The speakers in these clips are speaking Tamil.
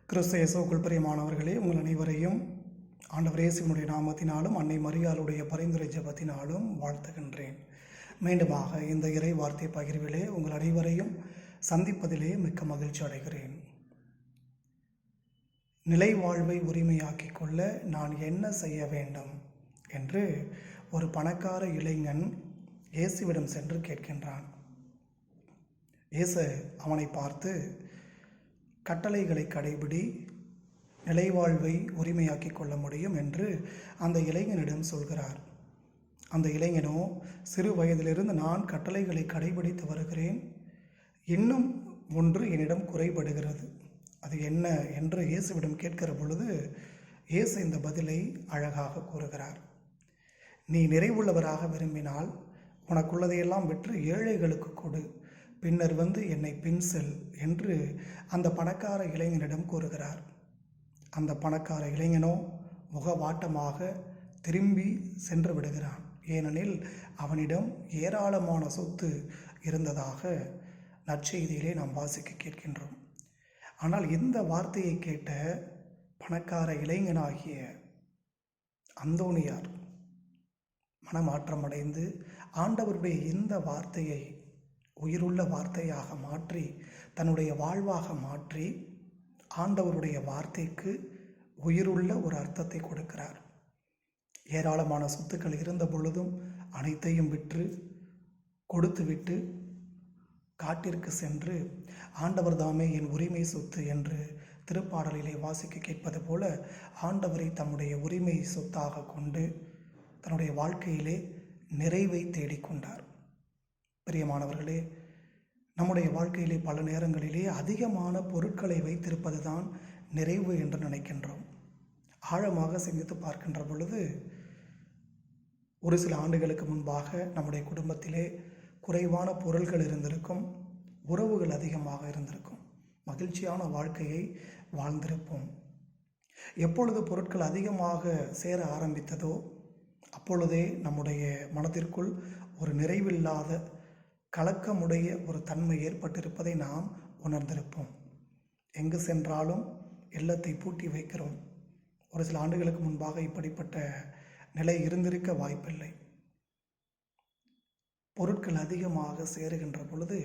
கிறிஸ்து இயேசுவுக்குள் பிரியமானவர்களே, உங்கள் அனைவரையும் ஆண்டவர் இயேசுவினுடைய நாமத்தினாலும் அன்னை மரியாளுடைய பரிந்துரை ஜெபத்தினாலும் வாழ்த்துகின்றேன். மீண்டுமாக இந்த இறை வார்த்தை பகிர்விலே உங்கள் அனைவரையும் சந்திப்பதிலே மிக்க மகிழ்ச்சி அடைகிறேன். நிலை வாழ்வை உரிமையாக்கிக் கொள்ள நான் என்ன செய்ய வேண்டும் என்று ஒரு பணக்கார இளைஞன் இயேசுவிடம் சென்று கேட்கின்றான். இயேசு அவனை பார்த்து, கட்டளைகளை கடைபிடி, நிலைவாழ்வை உரிமையாக்கி கொள்ள முடியும் என்று அந்த இளைஞனிடம் சொல்கிறார். அந்த இளைஞனோ சிறு வயதிலிருந்து நான் கட்டளைகளை கடைபிடித்து வருகிறேன், இன்னும் ஒன்று என்னிடம் குறைபடுகிறது, அது என்ன என்று இயேசுவிடம் கேட்கிற பொழுது இயேசு இந்த பதிலை அழகாக கூறுகிறார். நீ நிறைவுள்ளவராக விரும்பினால் உனக்குள்ளதையெல்லாம் விற்று ஏழைகளுக்கு கொடு, பின்னர் வந்து என்னை பின் செல் என்று அந்த பணக்கார இளைஞனிடம் கூறுகிறார். அந்த பணக்கார இளைஞனோ முகவாட்டமாக திரும்பி சென்று விடுகிறான். ஏனெனில் அவனிடம் ஏராளமான சொத்து இருந்ததாக நற்செய்தியிலே நாம் வாசிக்க கேட்கின்றோம். ஆனால் இந்த வார்த்தையை கேட்ட பணக்கார இளைஞனாகிய அந்தோனியார் மனமாற்றமடைந்து ஆண்டவருடைய இந்த வார்த்தையை உயிருள்ள வார்த்தையாக மாற்றி தன்னுடைய வாழ்வாக மாற்றி ஆண்டவருடைய வார்த்தைக்கு உயிருள்ள ஒரு அர்த்தத்தை கொடுக்கிறார். ஏராளமான சொத்துக்கள் இருந்த பொழுதும் அனைத்தையும் விற்று கொடுத்துவிட்டு காட்டிற்கு சென்று ஆண்டவர் தாமே என் உரிமை சொத்து என்று திருப்பாடலிலே வாசிக்க கேட்பது போல ஆண்டவரை தம்முடைய உரிமை சொத்தாக கொண்டு தன்னுடைய வாழ்க்கையிலே நிறைவை தேடிக்கொண்டார். பிரியமானவர்களே, நம்முடைய வாழ்க்கையிலே பல நேரங்களிலே அதிகமான பொருட்களை வைத்திருப்பது தான் நிறைவு என்று நினைக்கின்றோம். ஆழமாக சிந்தித்து பார்க்கின்ற பொழுது ஒரு சில ஆண்டுகளுக்கு முன்பாக நம்முடைய குடும்பத்திலே குறைவான பொருள்கள் இருந்திருக்கும், உறவுகள் அதிகமாக இருந்திருக்கும், மகிழ்ச்சியான வாழ்க்கையை வாழ்ந்திருப்போம். எப்பொழுது பொருட்கள் அதிகமாக சேர ஆரம்பித்ததோ அப்பொழுதே நம்முடைய மனதிற்குள் ஒரு நிறைவில்லாத கலக்கமுடைய ஒரு தன்மை ஏற்பட்டிருப்பதை நாம் உணர்ந்திருப்போம். எங்கு சென்றாலும் இல்லத்தை பூட்டி வைக்கிறோம். ஒரு சில ஆண்டுகளுக்கு முன்பாக இப்படிப்பட்ட நிலை இருந்திருக்க வாய்ப்பில்லை. பொருட்கள் அதிகமாக சேருகின்ற பொழுது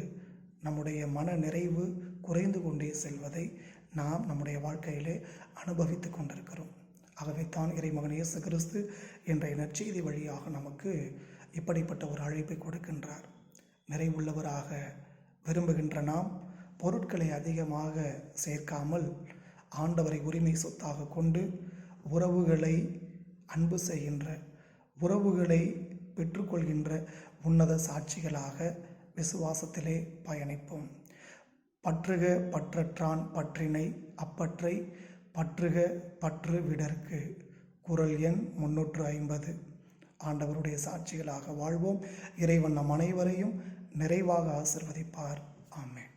நம்முடைய மன நிறைவு குறைந்து கொண்டே செல்வதை நாம் நம்முடைய வாழ்க்கையிலே அனுபவித்து கொண்டிருக்கிறோம். ஆகவே தான் இறைமகன் இயேசு கிறிஸ்து என்ற நற்செய்தி வழியாக நமக்கு இப்படிப்பட்ட ஒரு அழைப்பை கொடுக்கின்றார். நிறைவுள்ளவராக விரும்புகின்ற நாம் பொருட்களை அதிகமாக சேர்க்காமல் ஆண்டவரை உரிமை சொத்தாக கொண்டு உறவுகளை அன்பு செய்கின்ற, உறவுகளை பெற்றுக்கொள்கின்ற உன்னத சாட்சிகளாக விசுவாசத்திலே பயணிப்போம். பற்றுக பற்றற்றான் பற்றினை அப்பற்றை பற்றுக பற்று விடற்கு. குறள் எண் 350. ஆண்டவருடைய சாட்சிகளாக வாழ்வோம். இறைவன் நம் அனைவரையும் நிறைவாக ஆசிர்வதிப்பார். ஆமென்.